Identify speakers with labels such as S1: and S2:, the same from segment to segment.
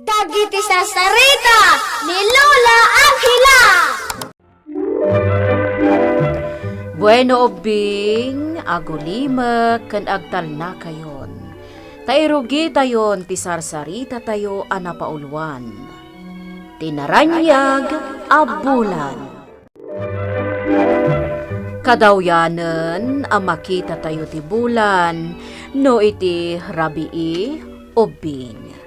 S1: Dagiti sasarita ni Lola Angela.
S2: Bueno obing, agulima kan agtal na kayon. Tairugi tayon ti sarsarita tayo anapauluan. Tinaranyag abulan. Kadawyanen ang makita tayo ti bulan no iti rabii obing.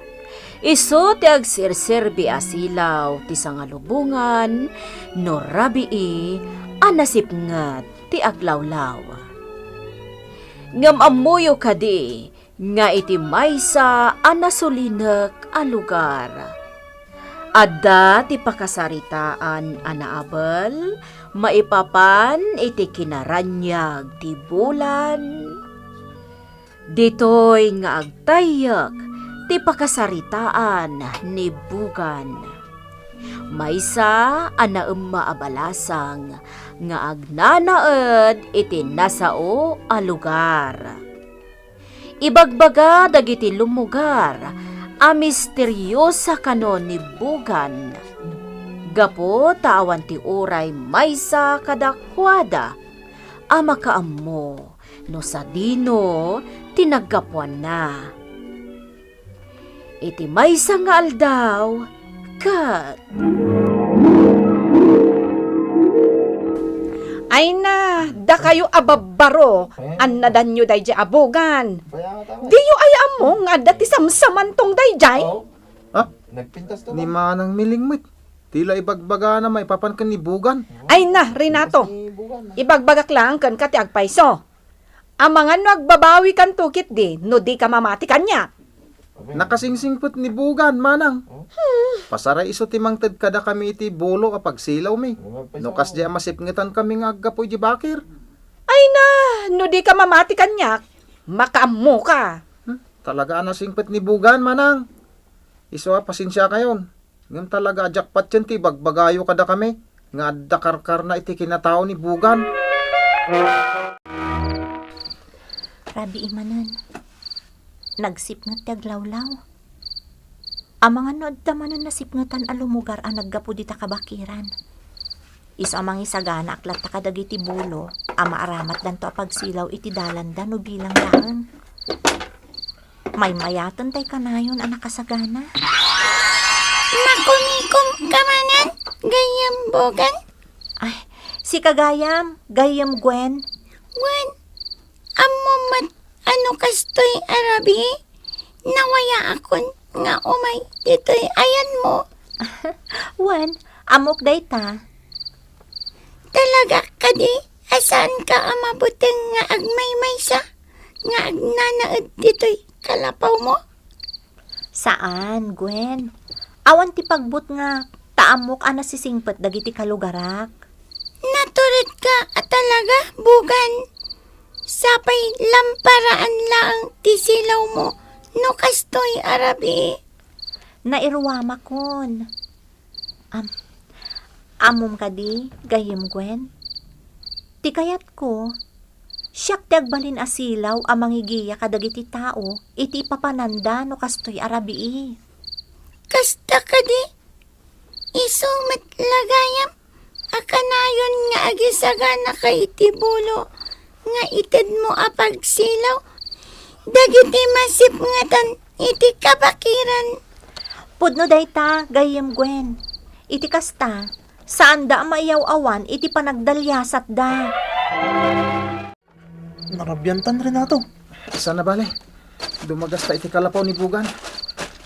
S2: Iso ti agsirserbi asilaw ti sangalubungan no rabii anasipngat ti aglawlaw. Ngam amuyo kadi nga iti maysa anasulinek a lugar. Adda ti pakasaritaan anaabel maipapan iti kinaranyag ti bulan. Ditoy nga agtayak ti pakasaritaan ni bugan. Maysa anaem maabalasang nga agnanaed iti nasao a lugar. Ibagbaga dagiti lumugar a misteryosa kanon ni bugan. Gapo tawan ti uray maysa kadakwada a makaammo no sadino tinaggapuan na. Iti maysa nga aldaw kat
S3: ay na, da kayo ababaro, an nadan nyo day abugan. Di yo ayam mo nga dati samsaman tong day.
S4: Ha? Ni manang milingmit. Tila ibagbaga na may papankan ni bugan.
S3: Ay na, Renato, ibagbagak lang kan kati agpaiso. Ang mga nagbabawi kan tukit di, no di ka mamati kanya.
S4: Nakasingsingput ni bugan, manang. Pasara iso timang ted kada kami iti bolo kapag silaw mi. No kas di masipngitan kami nga aggapoy di bakir.
S3: Ay na, no di ka mamati kanya, makaammo ka.
S4: Talaga anasingput ni bugan, manang. Iso pasensya kayon. Ngam talaga jackpot yan ti bagbagayo kada kami. Nga dakarkar na iti kinatao ni bugan.
S5: Rabi imanan. Nagsipngat ti aglawlaw. Ang mga nood nasipngatan a lumugar ang naggapu di takabakiran. Iso amang isagana aklat takadagiti bulo, ama aramat danto a pagsilaw iti dalanda no bilang daan. May mayatan tay kanayon ang nakasagana.
S1: Makumikom kamanan, gayam bogan.
S5: Ay, si Kagayam, Gayam Gwen.
S1: Wen, amumat ano kastoy arabi? Nawaya akon nga umay dito'y ayan mo.
S5: Wen, amok dayta.
S1: Talaga ka di? Asaan ka amabuteng nga agmay-maysa? Nga agnanaed dito'y kalapaw mo?
S5: Saan, Gwen? Awan ti pagbut nga, taamok ana sisingpet dagiti kalugarak.
S1: Naturit ka at talaga, bugan. Sapay lamparaan lang ti silaw mo, no kastoy arabi.
S5: Nairwama kon. Amom kadi, Gayam Gwen. Ti kayat ko, siyak ti agbalin asilaw a mangigiya kadagiti tao, iti papananda no kastoy arabi.
S1: Kasta ka di? Isumat lagayam. Akanayon nga agisagana kay iti bulo. Nga ited mo apag silaw. Dagiti masip ngatan iti kabakiran.
S5: Pudno dayta, Gayam Gwen. Iti kasta, saan da maiyaw awan iti panagdalyasat da.
S6: Narabyantan, Renato.
S4: Sana bale. Dumagas ta iti kalapaw ni bugan.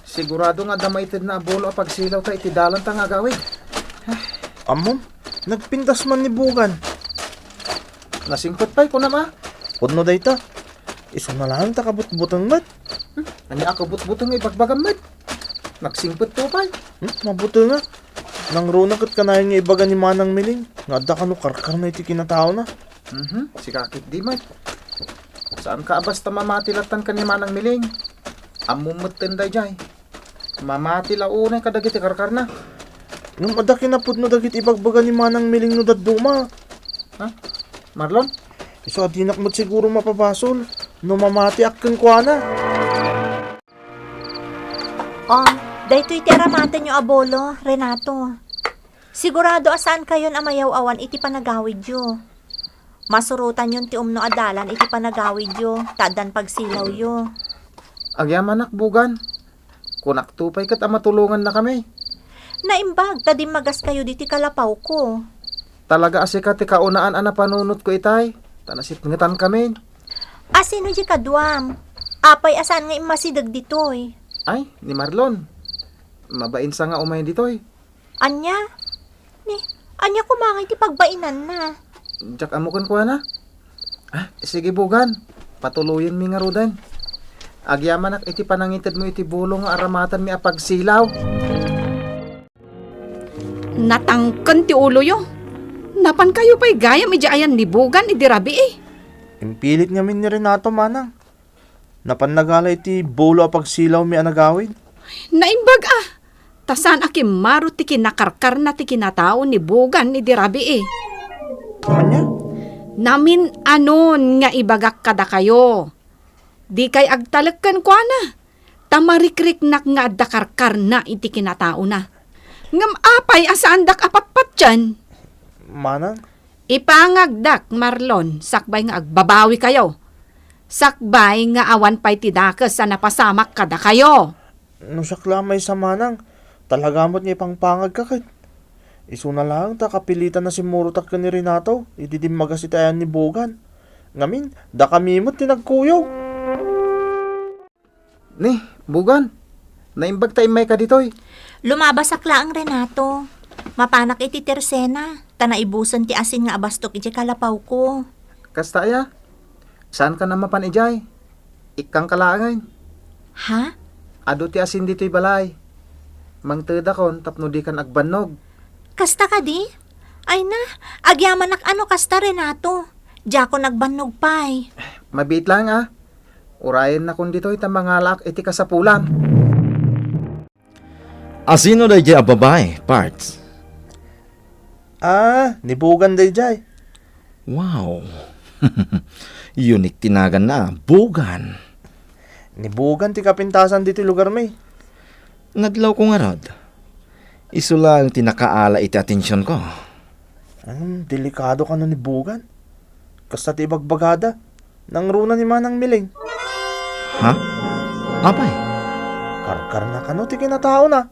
S4: Sigurado nga damaited na bolo apag silaw ta iti dalan ta nga gawin.
S6: Amom, nagpintas man ni bugan.
S4: Nasingpot pa'y ko na ma.
S6: Pudno dayta. Iso na lang takabut-butang mat.
S4: Ani ako but-butong ibagbagam mat. Nagsingpot po pa'y.
S6: Mabuto nga. Nang runakot ka na yung ibaga ni Manang Miling. Nga da ka no karkar na iti kinatao na.
S4: Si kakit di mat. Saan ka basta mamatilatan ka ni Manang Miling? Amumot tenday jay. Mamati launay kadagiti karkar na.
S6: Nung adaki na pudno dagit ibagbaga ni Manang Miling no daduma.
S4: Ha? Marlon?
S6: Iso adinak mo't siguro mapabasol. No mamati akin kwa na.
S5: Daytoy ti aramatan nyo abolo, Renato. Sigurado asan kayon amayaw awan iti panagawid yo. Masurutan yon ti umno adalan iti panagawid yo, tadan pagsilaw yo.
S4: Agyaman bugan. Kunak tupay kat matulungan na kami.
S5: Naimbag, tadim magas kayo diti kalapaw ko.
S4: Talaga asi ka ti kaunaan ana panunot ko itay. Tanasit ngatan kami.
S5: Asino di kadwam? Apay asan nga imasidag ditoy?
S4: Ay, ni Marlon. Mabain sa nga umay ditoy.
S5: Anya? Anya kumangay ti pagbainan na.
S4: Diyak amukan ko na. Sige bugan. Patuloyin mi nga rudan. Agyaman iti panangitid mo iti bulong nga aramatan mi apagsilaw.
S3: Natangkan ti ulo yo. Napan kayo pa'y gayam iti ayan ni Bugan iti rabi eh.
S6: Impilit nga min ni Renato, manang. Napanagala iti bolo a pagsilaw mi anagawid.
S3: Naimbag tasan akim maro ti kinakarkar na ti kinatao ni Bugan iti rabi eh.
S6: Anya?
S3: Namin anon nga ibagak kada kayo. Di kay agtalagkan ko na. Tamarikrik nak nga dakarkar na iti kinatao na. Ngam apay asaan dak apatpat dyan.
S6: Manang?
S3: Ipangagdak, Marlon, sakbay nga agbabawi kayo. Sakbay nga awan pa'y tidakes sa napasamak kada kayo.
S6: No sakla may sa manang. Talagamot niya ipangpangag ka kit. Isu na lang ta kapilitan na si Murutak ka ni Renato. Ididimagas itayan ni Bugan. Ngamin, da kami mo't tinagkuyaw.
S4: Ni, bugan. Naimbag tayo may ka ditoy.
S5: Lumabas akla ang Renato. Mapanak iti tersena. Tanaibusan ti asin nga abastok iti kalapaw ko.
S4: Kasta ya. Saan ka na mapanijay? Ikang kalaangay.
S5: Ha?
S4: Ado ti asin dito'y balay. Mangteda kon tapno di kan agbannog.
S5: Kasta ka di? Ay na, agyaman ano kasta Renato. Diya ko nagbannog pay.
S4: Mabit lang Urayan na kun dito'y tamangalak iti kasapulan.
S7: Asino da jay ababay, parts?
S6: Ni Bugan day jay.
S7: Wow. Unique tinagan na, Bugan.
S6: Ni Bugan ti kapintasan dito lugar may.
S7: Nadlaw ko nga rod. Isu lang tinakaala iti atensyon ko.
S6: Delikado ka no ni Bugan. Kasta ti bagbagada. Nang runa ni Manang Miling.
S7: Ha? Apay?
S6: Karkar na ka no ti kinatao na.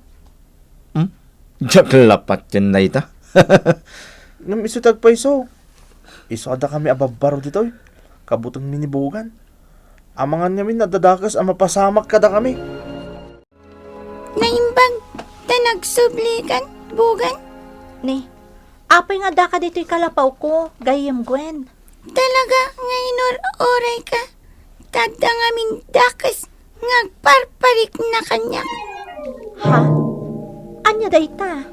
S7: Diyak lapat yan na ita.
S6: Nang isutag pa iso. Isada kami ababaro dito. Kabutang minibugan. Amangan namin nadadakas ang mapasamak kada kami.
S1: Naimbag, tanagsublikan, Bugan.
S5: Ni, apay nga da ka dito'y kalapaw ko, gayem Gwen.
S1: Talaga, ngayon oray ka. Tada nga min dakas, ngagparparik na kanyak.
S5: Ha? Anya dayta?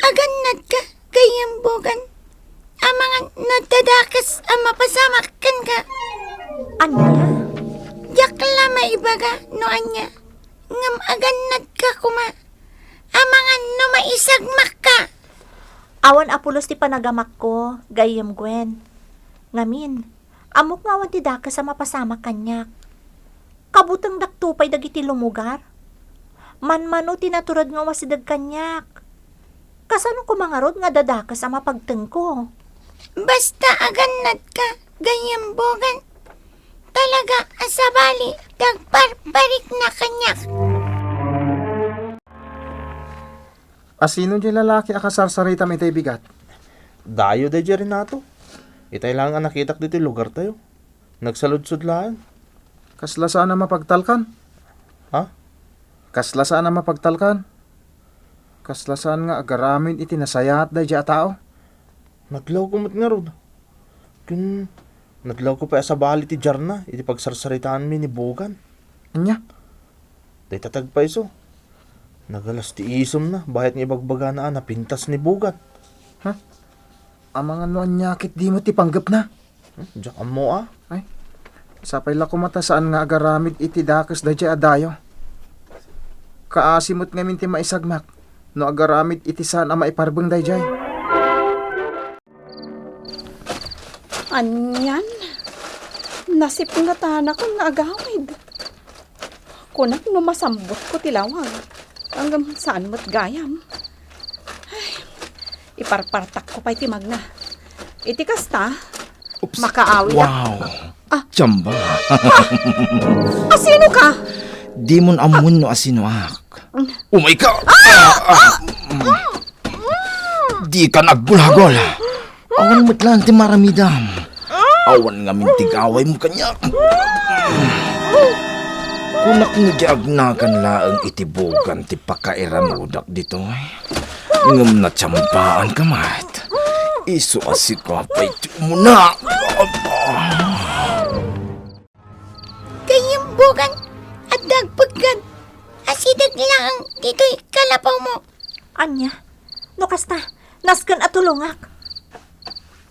S1: Agannad ka, gayam Bugan. Amangan nadadakas ang mapasamakan ka.
S5: Anya?
S1: Yakla maibaga no anya. Ngam agannad ka kuma. Amangan no maisagmak ka.
S5: Awan apulos ti panagamak ko, gayem Gwen. Ngamin, amok nga awan ti daka sa mapasama kanyak. Kabutang daktupay dagiti lumugar. Manmano tinaturad nga wasidag kanyak. Kasano ko mangarod nga dadaka sa mapagteng ko?
S1: Basta agannad ka, gayam Bugan. Talaga asabali, dagparparik na kanyak.
S4: Asino di lalaki akasarsarita may tay bigat?
S6: Dayo day jay Renato. Itay lang ang nakitak dito lugar tayo. Nagsaludsod lang.
S4: Kasla saan na mapagtalkan?
S6: Ha?
S4: Kasla saan na mapagtalkan? Kasla saan nga agaramin iti nasayat day jay tao?
S6: Naglaw ko mat nga rod. Naglaw ko pa sa bali ti Jarna. Iti pagsarsaritaan mi ni Bugan.
S4: Anya?
S6: Day tatag pa iso. Nagalas ti isom na. Bayat nga ibagbaga na napintas ni Bugan.
S4: Amang ano anyakit di mo ti panggap na.
S6: Diyak mo
S4: Sapay la kumata saan nga agaramid iti dakas day jay adayo. Kaasimot ngamin ti maisagmak. No agaramid iti saan ang maiparbeng day jay.
S3: Anyan? Nasip nga tanak ko nga agawid. Kunak no masambot ko tilawag. Hanggang saan mo't gayam? Ay, iparpartak ko pa itimag na. Iti kasta,
S7: Oops.
S3: makaawi na.
S7: Wow. Chamba.
S3: Sino ka?
S7: Di mon amun no asinuak. Oh my God! Di ka nagbulagol. Awan mo't lang ti maramidam. Awan nga mintigaway mo kanya. Kunak nga diagnakan laang itibugan ti pakairamudak dito. Ngam na tsampaan ka mat. Iso asikapay ti umuna.
S1: Kayang bugan at dagpagkan. Asidag lang dito'y kalapaw mo.
S5: Anya, no kasta, nasken atulungak.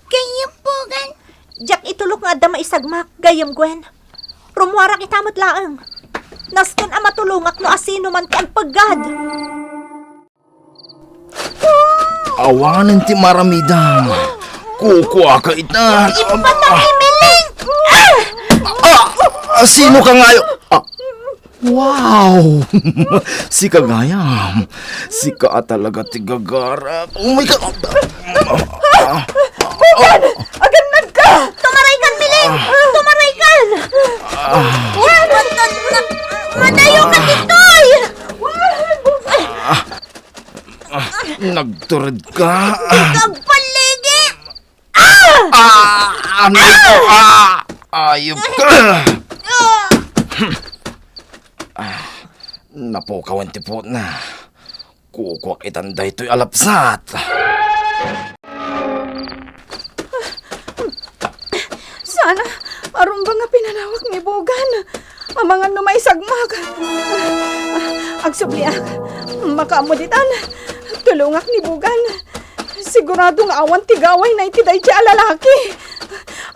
S1: Kayang bugan.
S5: Jak itulok nga da maisagmak, gayam Gwen. Rumwarak itamot laang. Nasken a matulungak no asino man ti agpaggad.
S7: Awanan ti maramidam. Kukuha ka ita.
S1: Miling!
S7: Sino ka ngayon? Wow! Si Kagayam. Si ka talaga tigagara. Oh my God!
S3: Aganad ka!
S5: Tumaray kan, Miling! Tumaray kan!
S1: Madayo ka dito'y!
S7: Nagturad ka.
S1: Pagpaligi!
S7: Anay ko! Ayop ka! Napukawan ti po na. Kukwak itanda ito'y alapsat.
S3: Sana, aron ba nga pinanawak ni Bogan? Ang mga numaisagmag. Agsubliak, makamuditan. Tulungak ni Bogan. Siguradong awan tigaway na itiday ti alalaki.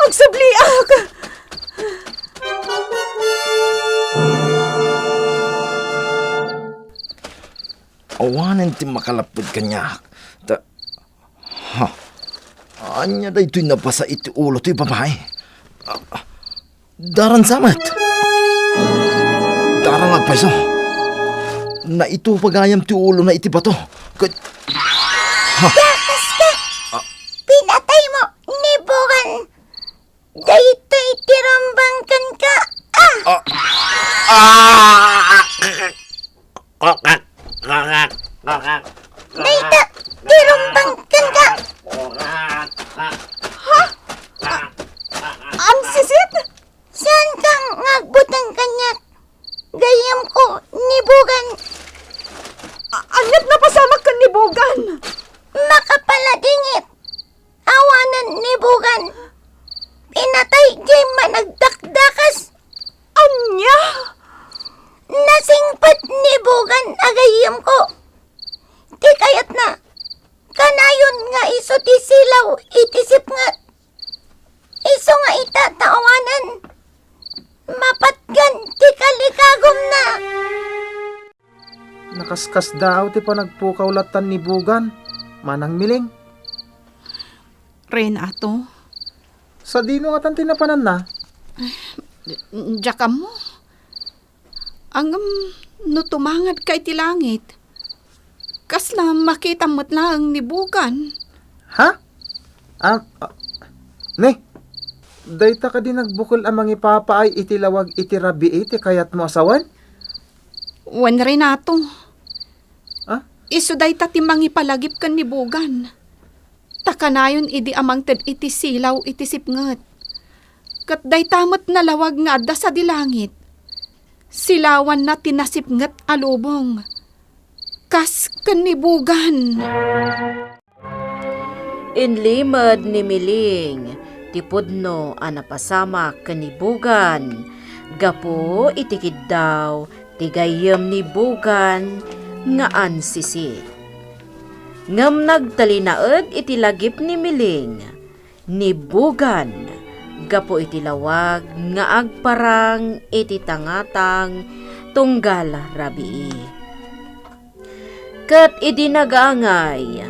S3: Agsubliak!
S7: Awanan ti makalapod kanya. Anya da ito'y nabasa iti ulo to'y babae. Daran samat. Darang agpaiso. Na ito pagayam ti ulo na iti bato.
S1: Pinatay mo ni Bogan. Dahito itirumbangkan ka. Dahito tirumbangkan ka.
S3: Ang sisit!
S1: Saan kang ngagbutang kanyak? Gayam ko ni Bogan.
S3: Anyat na pasamak ka ni Bogan!
S1: Makapaladingit. Awanan ni Bogan. Pinatay jay managdakdakas.
S3: Anya!
S1: Nasingpat ni Bogan agayam ko. Di kayat na. Kanayon nga iso ti silaw itisip nga. Iso nga itatawanan. Mapatgan ti kalikagom na.
S4: Nakaskas daw ti panagpukaulatan ni Bogan. Manang Miling.
S3: Renato,
S4: Sa dino nga tan tinapanan na.
S3: Diyaka mo. Ang no tumangad ka iti langit. Kasla makita mo't lang ni Bogan.
S4: Ha? Ne? Dayta ka din nagbukol amang ipapa ay itilawag itirabi iti kayat mo asawan?
S3: Wan Renato.
S4: Ah?
S3: Iso day tatimang ipalagip kan ni Bogan. Takanayon idi amang ted iti silaw iti sipngat. Kat day tamot na lawag nga adda sa dilangit. Silawan na tinasipngat alubong. Kas kan ni Bogan.
S2: Inlimad ni Miling, tipudno anapasama kanibugan. Gapo itikid daw, tigayam ni Bogan, nga ansisi. Ngam nagtalinaed itilagip ni Miling, ni Bogan, gapo itilawag nga agparang ititangatang tunggal rabii. Kat idinagangay,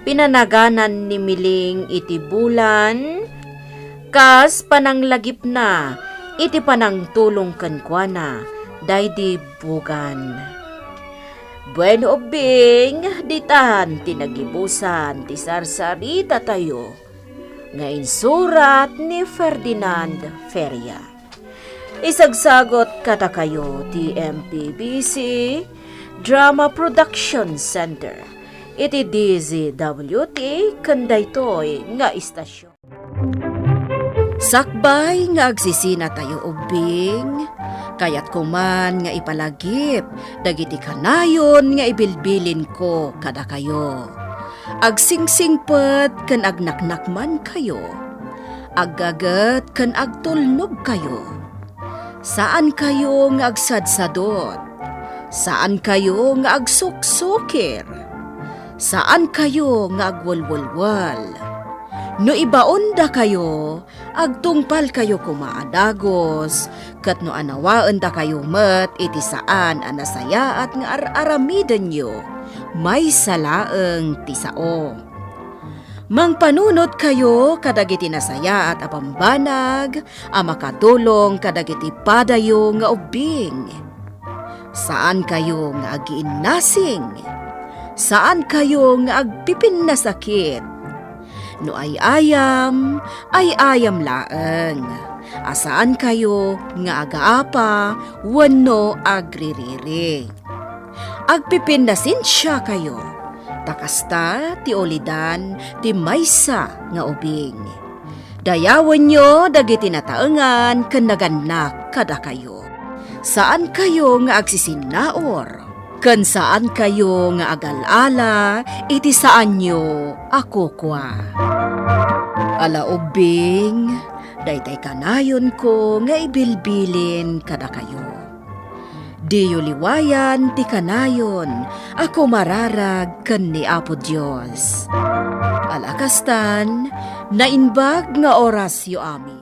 S2: pinanaganan ni Miling iti bulan, kas pananglagip na, iti panangtulong kankwana, daydi Bogan. Bueno ubing, ditan tinagibusan ti sarsarita tayo. Nga insurat ni Ferdinand Feria. Isagsagot kata kayo ti MPBC Drama Production Center. Iti DZWT kandaytoy nga istasyon. Sakbay nga agsisina tayo ubing, kayat kuman nga ipalagip, dagiti kanayon nga ibilbilin ko kada kayo. Agsingsingpet kan agnaknakman kayo, aggagat kan agtulnog kayo. Saan kayo nga agsadsadot? Saan kayo nga agsuksukir? Saan kayo nga agwalwalwal? No ibaon da kayo, agtungpal kayo kumaadagos, kat no anawaan da kayo met iti saan anasaya at nga aramidan nyo, may salaeng tisao. Mangpanunot kayo kadagiti nasaya at apambanag, makatulong kadagiti padayo nga ubing. Saan kayo nga agiinnasing? Saan kayo nga agpipin na sakit? No ay ayam laeng. Asaan kayo nga agaapa, wano agririri. Agpipin na sinsya kayo. Takasta ti olidan ti maysa nga ubing. Dayawan nyo dagiti nataengan ken naganak kada kayo. Saan kayo nga agsisinaor? Ken saan kayo nga agalala iti saan nyo ako kwa. Ala ubing, daytay kanayon ko nga ibilbilin kada kayo. Diyo liwayan ti kanayon, ako mararag ken ni Apo Dios. Alakastan, nainbag nga oras yo amin.